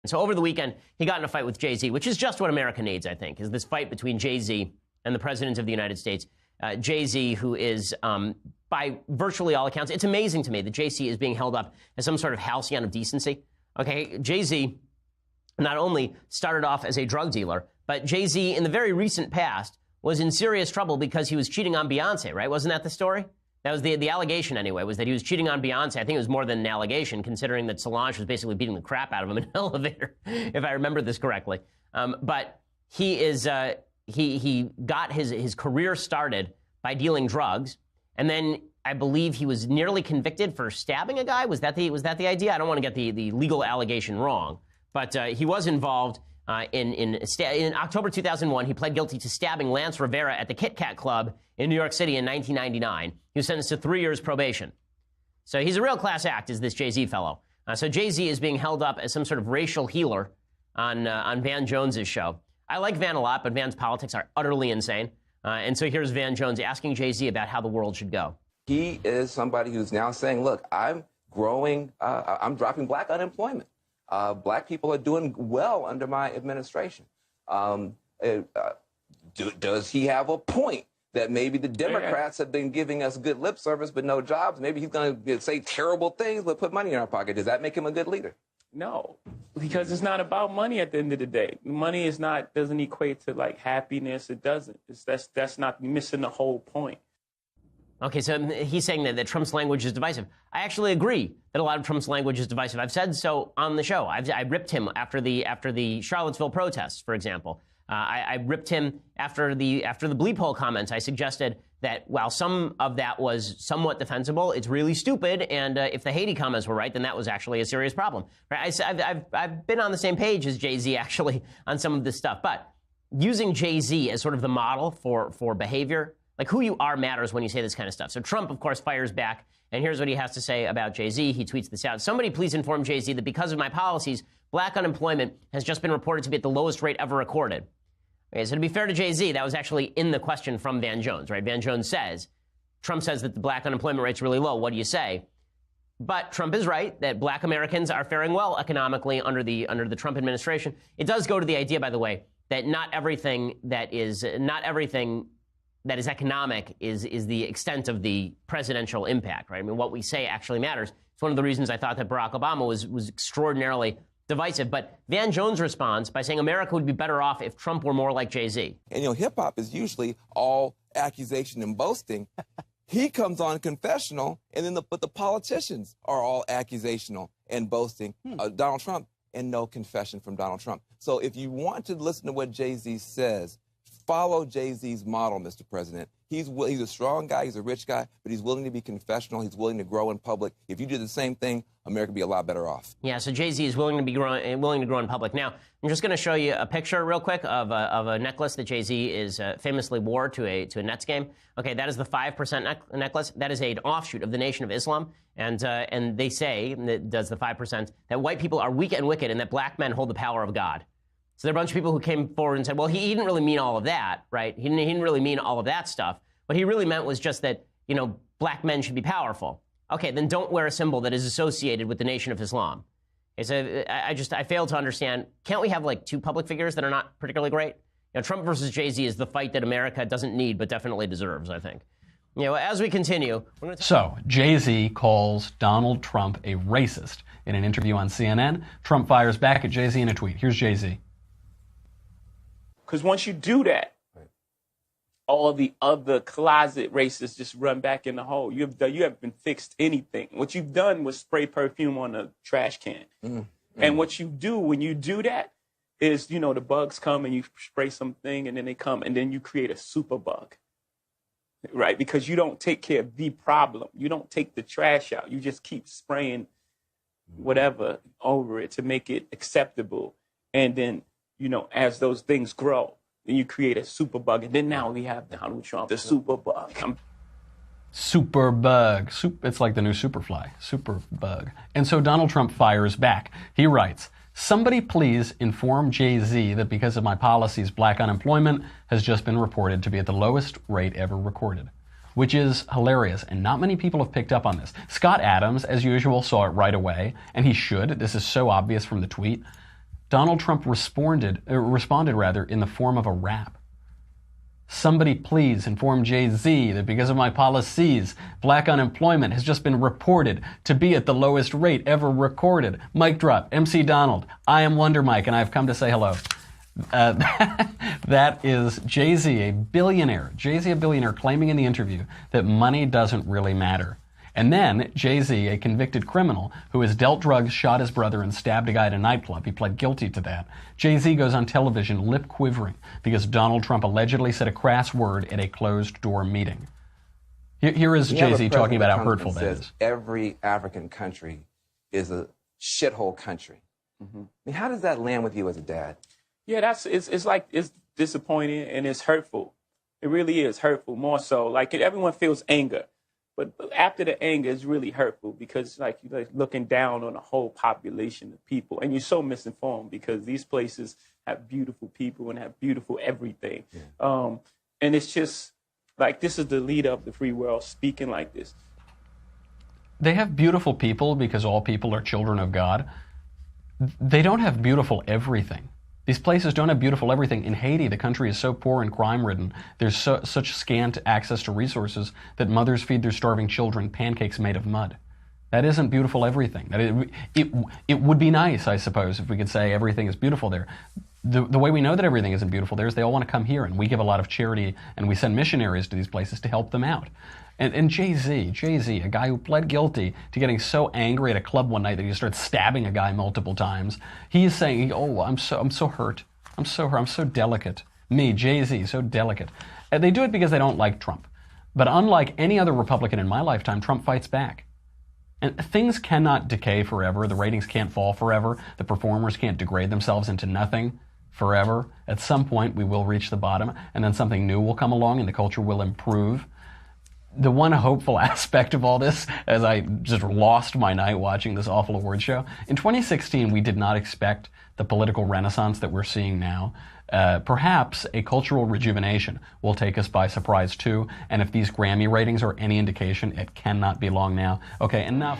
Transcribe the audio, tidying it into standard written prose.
So over the weekend, he got in a fight with Jay-Z, which is just what America needs, I think, is this fight between Jay-Z and the President of the United States. Jay-Z, who is, by virtually all accounts, it's amazing to me that Jay-Z is being held up as some sort of halcyon of decency. Okay, Jay-Z not only started off as a drug dealer, but Jay-Z in the very recent past was in serious trouble because he was cheating on Beyonce, right? Wasn't that the story? That was the allegation anyway, was that he was cheating on Beyonce. I think it was more than an allegation, considering that Solange was basically beating the crap out of him in an elevator, if I remember this correctly. But he is he got his career started by dealing drugs, and then I believe he was nearly convicted for stabbing a guy. Was that the idea? I don't want to get the legal allegation wrong, but he was involved. In October 2001, he pled guilty to stabbing Lance Rivera at the Kit Kat Club in New York City in 1999. He was sentenced to 3 years probation. So he's a real class act, is this Jay-Z fellow. So Jay-Z is being held up as some sort of racial healer on Van Jones's show. I like Van a lot, but Van's politics are utterly insane. And so here's Van Jones asking Jay-Z about how the world should go. He is somebody who's now saying, look, I'm growing, I'm dropping black unemployment. Black people are doing well under my administration. Does he have a point that maybe the Democrats have been giving us good lip service but no jobs? Maybe he's going to say terrible things but put money in our pocket. Does that make him a good leader? No, because it's not about money at the end of the day. Money doesn't equate to like happiness. It doesn't. That's not missing the whole point. Okay, so he's saying that Trump's language is divisive. I actually agree that a lot of Trump's language is divisive. I've said so on the show. I ripped him after the Charlottesville protests, for example. I ripped him after the bleep hole comments. I suggested that while some of that was somewhat defensible, it's really stupid. And if the Haiti comments were right, then that was actually a serious problem. Right? I've been on the same page as Jay-Z actually on some of this stuff. But using Jay-Z as sort of the model for behavior, like who you are matters when you say this kind of stuff. So Trump, of course, fires back. And here's what he has to say about Jay-Z. He tweets this out. Somebody please inform Jay-Z that because of my policies, black unemployment has just been reported to be at the lowest rate ever recorded. Okay, so to be fair to Jay-Z, that was actually in the question from Van Jones, right? Van Jones says, Trump says that the black unemployment rate's really low. What do you say? But Trump is right that black Americans are faring well economically under the Trump administration. It does go to the idea, by the way, that not everything that is economic is the extent of the presidential impact, right? I mean, what we say actually matters. It's one of the reasons I thought that Barack Obama was extraordinarily divisive. But Van Jones responds by saying America would be better off if Trump were more like Jay-Z. And, hip-hop is usually all accusation and boasting. He comes on confessional, and then the politicians are all accusational and boasting. Donald Trump, and no confession from Donald Trump. So if you want to listen to what Jay-Z says, follow Jay-Z's model, Mr. President. He's a strong guy. He's a rich guy, but he's willing to be confessional. He's willing to grow in public. If you do the same thing, America would be a lot better off. Yeah, so Jay-Z is willing to grow in public. Now, I'm just going to show you a picture real quick of a necklace that Jay-Z is famously wore to a Nets game. Okay, that is the 5% necklace. That is an offshoot of the Nation of Islam. And they say, that does the 5%, that white people are weak and wicked and that black men hold the power of God. So there are a bunch of people who came forward and said, well, he didn't really mean all of that, right? He didn't really mean all of that stuff. What he really meant was just that, black men should be powerful. Okay, then don't wear a symbol that is associated with the Nation of Islam. Okay, so I fail to understand. Can't we have like two public figures that are not particularly great? Trump versus Jay-Z is the fight that America doesn't need but definitely deserves, I think. As we continue. So Jay-Z calls Donald Trump a racist. In an interview on CNN, Trump fires back at Jay-Z in a tweet. Here's Jay-Z. Because once you do that, all the other closet racists just run back in the hole. You haven't fixed anything. What you've done was spray perfume on a trash can. And what you do when you do that is, the bugs come and you spray something and then they come and then you create a super bug, right? Because you don't take care of the problem. You don't take the trash out. You just keep spraying whatever over it to make it acceptable. And then, as those things grow, then you create a super bug. And then now we have Donald Trump, the super bug. Super bug. It's like the new Superfly. Super bug. And so Donald Trump fires back. He writes, somebody please inform Jay-Z that because of my policies, black unemployment has just been reported to be at the lowest rate ever recorded. Which is hilarious, and not many people have picked up on this. Scott Adams, as usual, saw it right away, and he should. This is so obvious from the tweet. Donald Trump responded in the form of a rap. Somebody please inform Jay-Z that because of my policies, black unemployment has just been reported to be at the lowest rate ever recorded. Mic drop. MC Donald. I am Wonder Mike, and I've come to say hello. That is Jay-Z, a billionaire. Jay-Z, a billionaire, claiming in the interview that money doesn't really matter. And then Jay-Z, a convicted criminal who has dealt drugs, shot his brother, and stabbed a guy at a nightclub. He pled guilty to that. Jay-Z goes on television lip quivering because Donald Trump allegedly said a crass word at a closed-door meeting. Here is Jay-Z talking about how hurtful that is. Every African country is a shithole country. I mean, how does that land with you as a dad? Yeah, it's disappointing and it's hurtful. It really is hurtful, more so. Like, everyone feels anger. But after the anger, it's really hurtful because you're looking down on a whole population of people. And you're so misinformed because these places have beautiful people and have beautiful everything. Yeah. And it's just like, this is the leader of the free world speaking like this. They have beautiful people because all people are children of God. They don't have beautiful everything. These places don't have beautiful everything. In Haiti, the country is so poor and crime-ridden, there's such scant access to resources that mothers feed their starving children pancakes made of mud. That isn't beautiful everything. It would be nice, I suppose, if we could say everything is beautiful there. The way we know that everything isn't beautiful there is they all want to come here, and we give a lot of charity, and we send missionaries to these places to help them out. And Jay-Z, a guy who pled guilty to getting so angry at a club one night that he started stabbing a guy multiple times, he is saying, "Oh, I'm so hurt. I'm so hurt. I'm so delicate. Me, Jay-Z, so delicate." And they do it because they don't like Trump. But unlike any other Republican in my lifetime, Trump fights back. And things cannot decay forever. The ratings can't fall forever. The performers can't degrade themselves into nothing forever. At some point, we will reach the bottom, and then something new will come along, and the culture will improve. The one hopeful aspect of all this, as I just lost my night watching this awful award show, in 2016 we did not expect the political renaissance that we're seeing now. Perhaps a cultural rejuvenation will take us by surprise too, and if these Grammy ratings are any indication, it cannot be long now. Okay, enough.